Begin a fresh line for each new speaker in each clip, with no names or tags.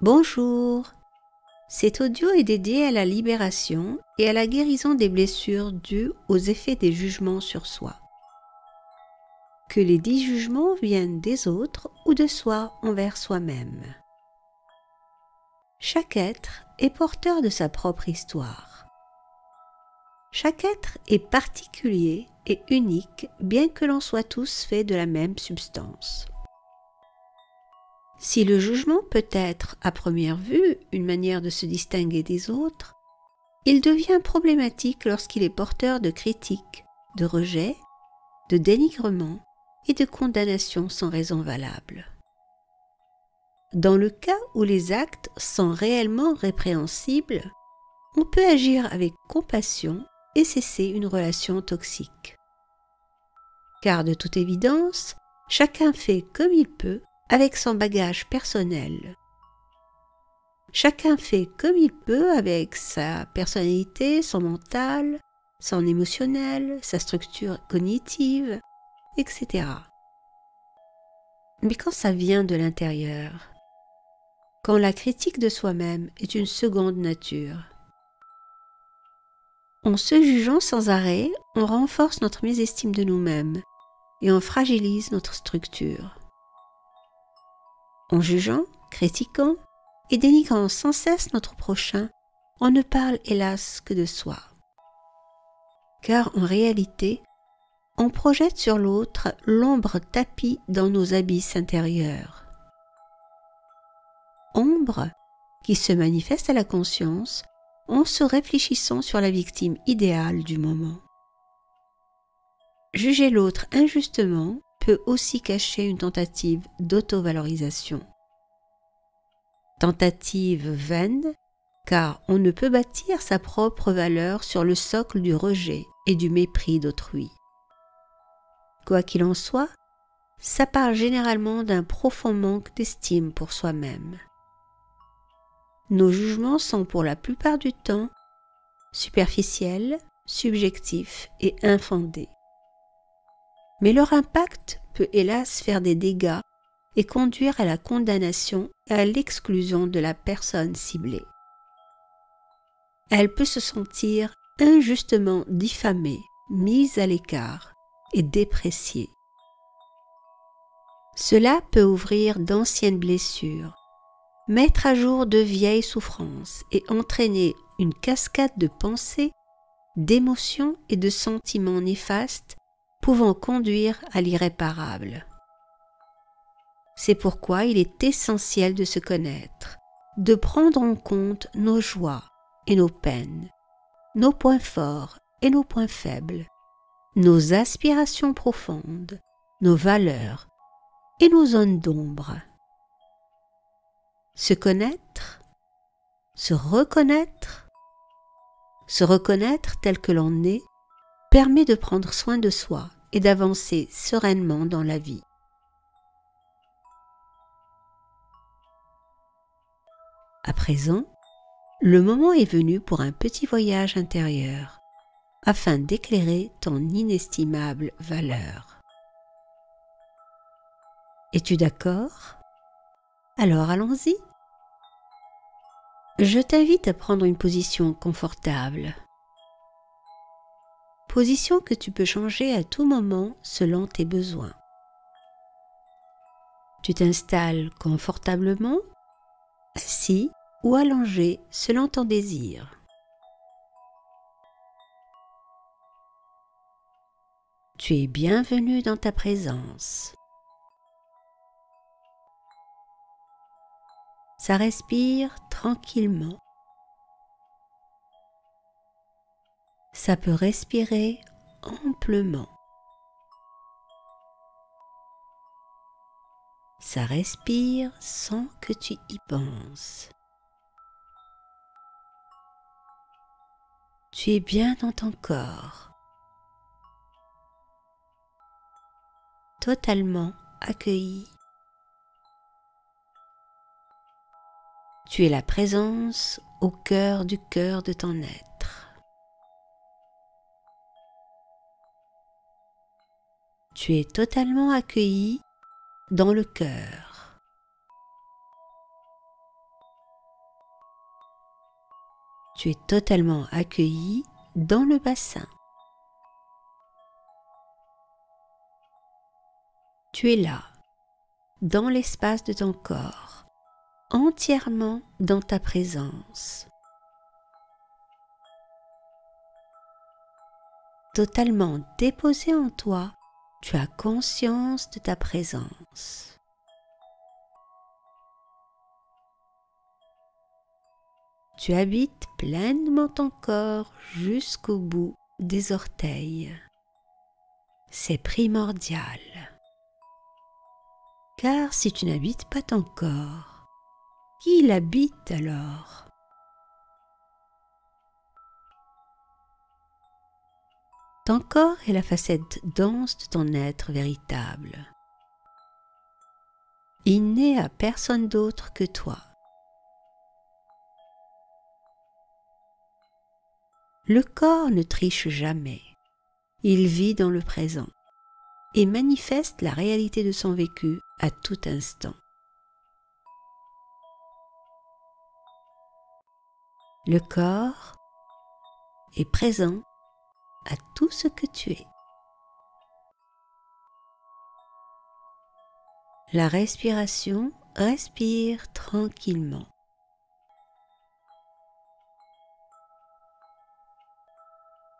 Bonjour, cet audio est dédié à la libération et à la guérison des blessures dues aux effets des jugements sur soi. Que les dits jugements viennent des autres ou de soi envers soi-même. Chaque être est porteur de sa propre histoire. Chaque être est particulier et unique, bien que l'on soit tous faits de la même substance. Si le jugement peut être, à première vue, une manière de se distinguer des autres, il devient problématique lorsqu'il est porteur de critiques, de rejet, de dénigrement et de condamnation sans raison valable. Dans le cas où les actes sont réellement répréhensibles, on peut agir avec compassion et cesser une relation toxique. Car de toute évidence, chacun fait comme il peut avec son bagage personnel. Chacun fait comme il peut avec sa personnalité, son mental, son émotionnel, sa structure cognitive, etc. Mais quand ça vient de l'intérieur, quand la critique de soi-même est une seconde nature, en se jugeant sans arrêt, on renforce notre mésestime de nous-mêmes et on fragilise notre structure. En jugeant, critiquant et dénigrant sans cesse notre prochain, on ne parle hélas que de soi. Car en réalité, on projette sur l'autre l'ombre tapie dans nos abysses intérieurs. Ombre qui se manifeste à la conscience en se réfléchissant sur la victime idéale du moment. Juger l'autre injustement peut aussi cacher une tentative d'auto-valorisation. Tentative vaine, car on ne peut bâtir sa propre valeur sur le socle du rejet et du mépris d'autrui. Quoi qu'il en soit, ça part généralement d'un profond manque d'estime pour soi-même. Nos jugements sont pour la plupart du temps superficiels, subjectifs et infondés. Mais leur impact peut hélas faire des dégâts et conduire à la condamnation et à l'exclusion de la personne ciblée. Elle peut se sentir injustement diffamée, mise à l'écart et dépréciée. Cela peut ouvrir d'anciennes blessures, mettre à jour de vieilles souffrances et entraîner une cascade de pensées, d'émotions et de sentiments néfastes pouvant conduire à l'irréparable. C'est pourquoi il est essentiel de se connaître, de prendre en compte nos joies et nos peines, nos points forts et nos points faibles, nos aspirations profondes, nos valeurs et nos zones d'ombre. Se connaître, se reconnaître tel que l'on est, permet de prendre soin de soi et d'avancer sereinement dans la vie. À présent, le moment est venu pour un petit voyage intérieur, afin d'éclairer ton inestimable valeur. Es-tu d'accord? Alors allons-y. Je t'invite à prendre une position confortable. Position que tu peux changer à tout moment selon tes besoins. Tu t'installes confortablement, assis ou allongé selon ton désir. Tu es bienvenu dans ta présence. Ça respire tranquillement. Ça peut respirer amplement. Ça respire sans que tu y penses. Tu es bien dans ton corps, totalement accueilli. Tu es la présence au cœur de ton être. Tu es totalement accueilli dans le cœur. Tu es totalement accueilli dans le bassin. Tu es là, dans l'espace de ton corps, entièrement dans ta présence. Totalement déposé en toi, tu as conscience de ta présence. Tu habites pleinement ton corps jusqu'au bout des orteils. C'est primordial. Car si tu n'habites pas ton corps, qui l'habite alors? Ton corps est la facette dense de ton être véritable. Il n'est à personne d'autre que toi. Le corps ne triche jamais. Il vit dans le présent et manifeste la réalité de son vécu à tout instant. Le corps est présent à tout ce que tu es. La respiration respire tranquillement.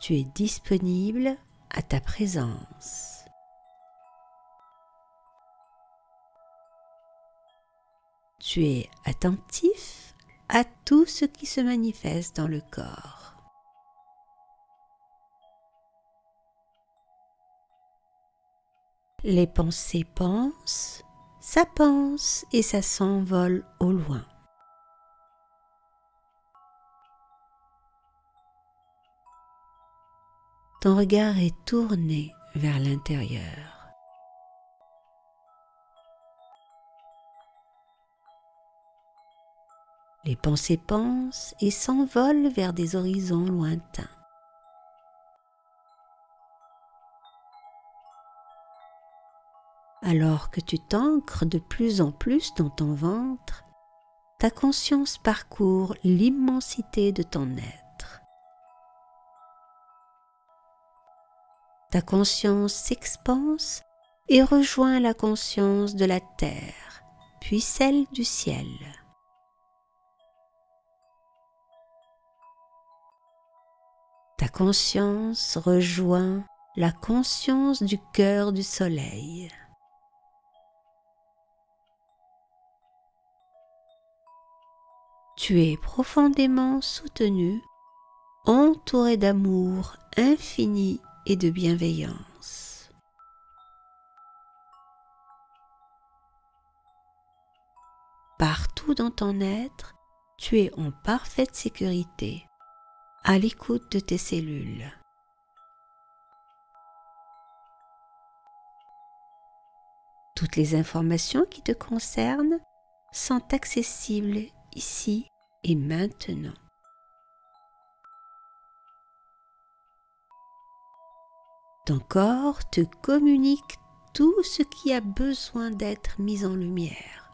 Tu es disponible à ta présence. Tu es attentif à tout ce qui se manifeste dans le corps. Les pensées pensent, ça pense et ça s'envole au loin. Ton regard est tourné vers l'intérieur. Les pensées pensent et s'envolent vers des horizons lointains. Alors que tu t'ancres de plus en plus dans ton ventre, ta conscience parcourt l'immensité de ton être. Ta conscience s'expanse et rejoint la conscience de la terre, puis celle du ciel. Ta conscience rejoint la conscience du cœur du soleil. Tu es profondément soutenu, entouré d'amour infini et de bienveillance. Partout dans ton être, tu es en parfaite sécurité, à l'écoute de tes cellules. Toutes les informations qui te concernent sont accessibles ici et maintenant. Ton corps te communique tout ce qui a besoin d'être mis en lumière.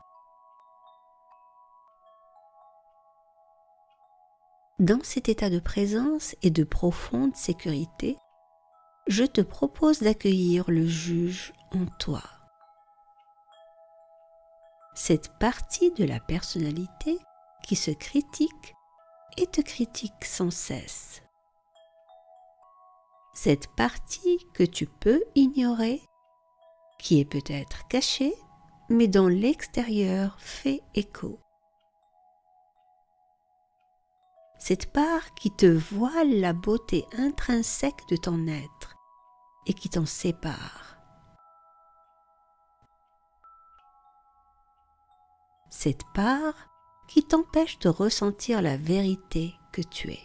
Dans cet état de présence et de profonde sécurité, je te propose d'accueillir le juge en toi. Cette partie de la personnalité qui se critique et te critique sans cesse. Cette partie que tu peux ignorer, qui est peut-être cachée, mais dont l'extérieur fait écho. Cette part qui te voile la beauté intrinsèque de ton être et qui t'en sépare. Cette part qui t'empêche de ressentir la vérité que tu es.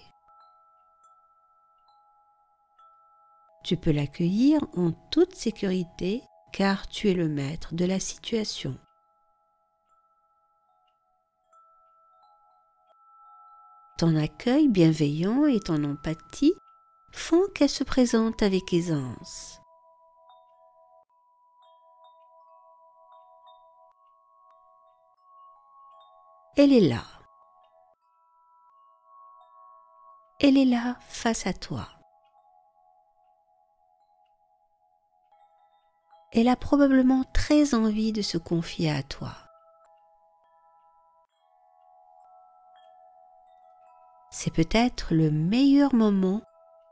Tu peux l'accueillir en toute sécurité car tu es le maître de la situation. Ton accueil bienveillant et ton empathie font qu'elle se présente avec aisance. Elle est là. elle est là face à toi. Elle a probablement très envie de se confier à toi. C'est peut-être le meilleur moment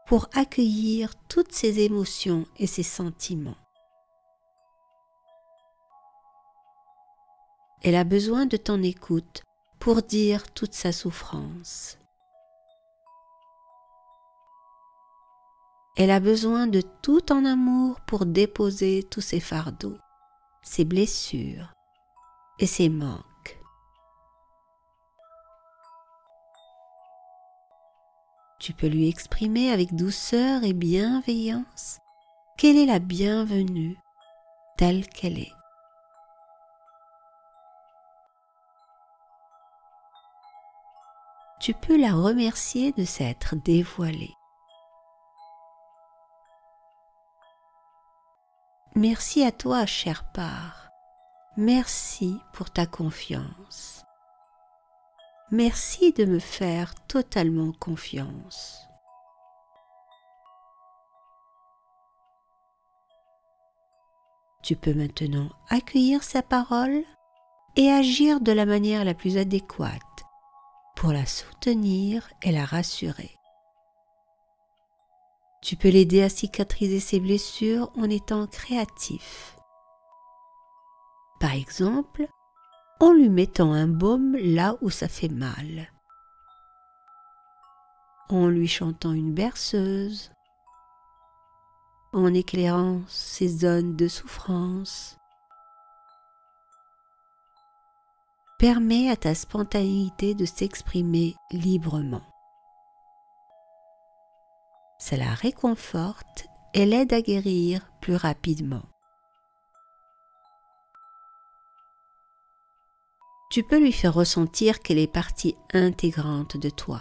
pour accueillir toutes ses émotions et ses sentiments. Elle a besoin de ton écoute pour dire toute sa souffrance. Elle a besoin de tout ton amour pour déposer tous ses fardeaux, ses blessures et ses manques. Tu peux lui exprimer avec douceur et bienveillance qu'elle est la bienvenue telle qu'elle est. Tu peux la remercier de s'être dévoilée. Merci à toi, chère part. Merci pour ta confiance. Merci de me faire totalement confiance. Tu peux maintenant accueillir sa parole et agir de la manière la plus adéquate pour la soutenir et la rassurer. Tu peux l'aider à cicatriser ses blessures en étant créatif. Par exemple, en lui mettant un baume là où ça fait mal, en lui chantant une berceuse, en éclairant ses zones de souffrance. Permets à ta spontanéité de s'exprimer librement. Ça la réconforte et l'aide à guérir plus rapidement. Tu peux lui faire ressentir qu'elle est partie intégrante de toi.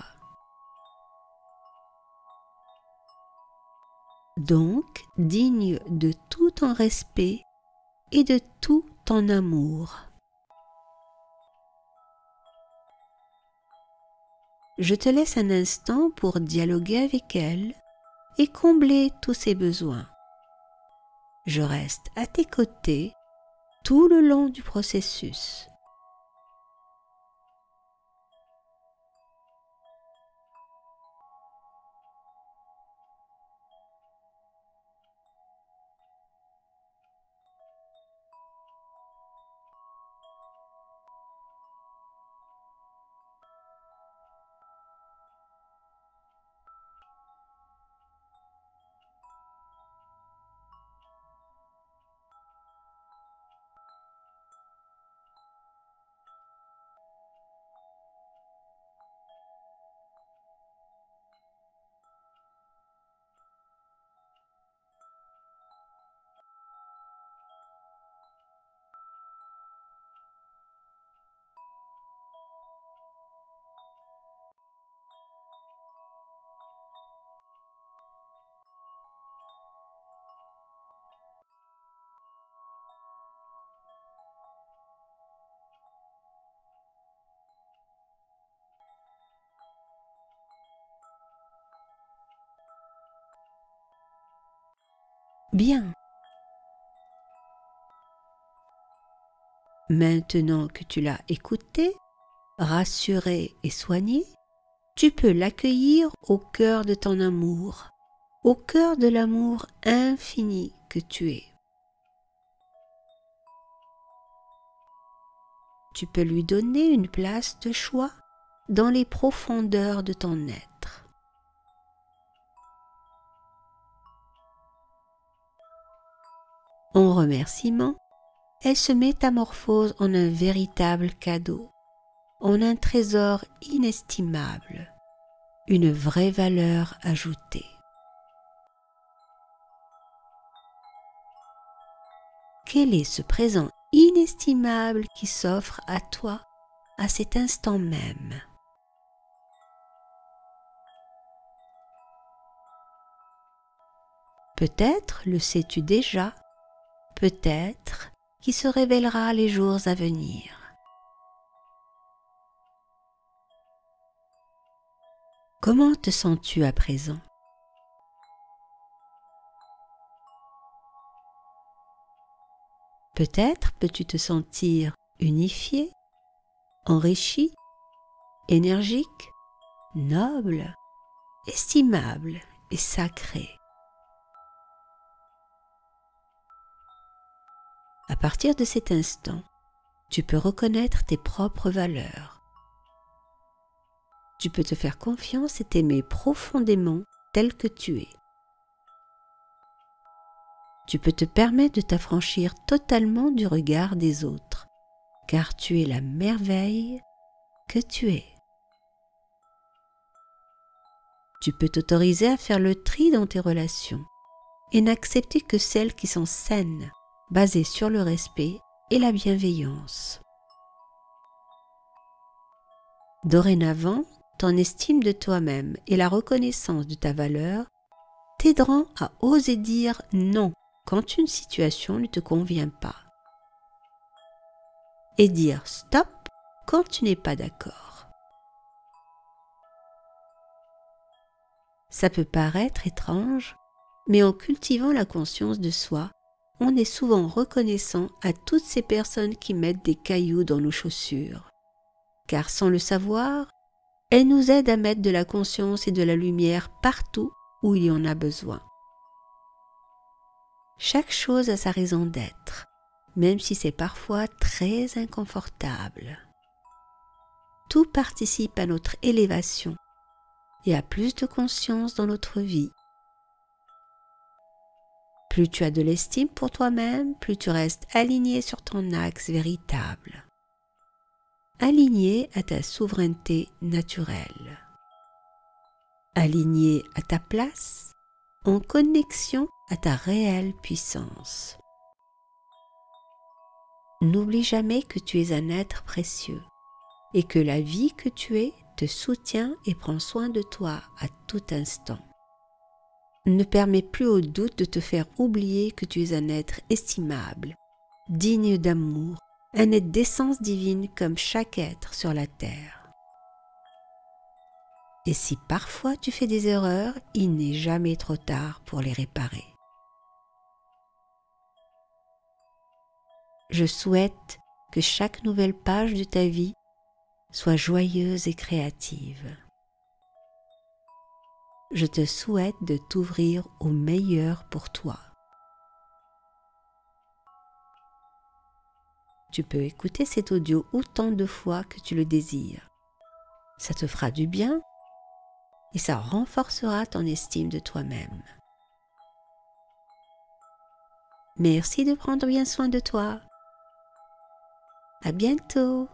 Donc, digne de tout ton respect et de tout ton amour. Je te laisse un instant pour dialoguer avec elle et combler tous ses besoins. Je reste à tes côtés tout le long du processus. Bien. Maintenant que tu l'as écoutée, rassurée et soignée, tu peux l'accueillir au cœur de ton amour, au cœur de l'amour infini que tu es. Tu peux lui donner une place de choix dans les profondeurs de ton être. En remerciement, elle se métamorphose en un véritable cadeau, en un trésor inestimable, une vraie valeur ajoutée. Quel est ce présent inestimable qui s'offre à toi à cet instant même? Peut-être le sais-tu déjà, peut-être qui se révélera les jours à venir. Comment te sens-tu à présent? Peut-être peux-tu te sentir unifié, enrichi, énergique, noble, estimable et sacré. À partir de cet instant, tu peux reconnaître tes propres valeurs. Tu peux te faire confiance et t'aimer profondément tel que tu es. Tu peux te permettre de t'affranchir totalement du regard des autres, car tu es la merveille que tu es. Tu peux t'autoriser à faire le tri dans tes relations et n'accepter que celles qui sont saines, basées sur le respect et la bienveillance. Dorénavant, ton estime de toi-même et la reconnaissance de ta valeur t'aideront à oser dire non quand une situation ne te convient pas et dire stop quand tu n'es pas d'accord. Ça peut paraître étrange, mais en cultivant la conscience de soi, on est souvent reconnaissant à toutes ces personnes qui mettent des cailloux dans nos chaussures, car sans le savoir, elles nous aident à mettre de la conscience et de la lumière partout où il y en a besoin. Chaque chose a sa raison d'être, même si c'est parfois très inconfortable. Tout participe à notre élévation et à plus de conscience dans notre vie. Plus tu as de l'estime pour toi-même, plus tu restes aligné sur ton axe véritable, aligné à ta souveraineté naturelle, aligné à ta place, en connexion à ta réelle puissance. N'oublie jamais que tu es un être précieux et que la vie que tu es te soutient et prend soin de toi à tout instant. Ne permets plus au doute de te faire oublier que tu es un être estimable, digne d'amour, un être d'essence divine comme chaque être sur la terre. Et si parfois tu fais des erreurs, il n'est jamais trop tard pour les réparer. Je souhaite que chaque nouvelle page de ta vie soit joyeuse et créative. Je te souhaite de t'ouvrir au meilleur pour toi. Tu peux écouter cet audio autant de fois que tu le désires. Ça te fera du bien et ça renforcera ton estime de toi-même. Merci de prendre bien soin de toi. À bientôt.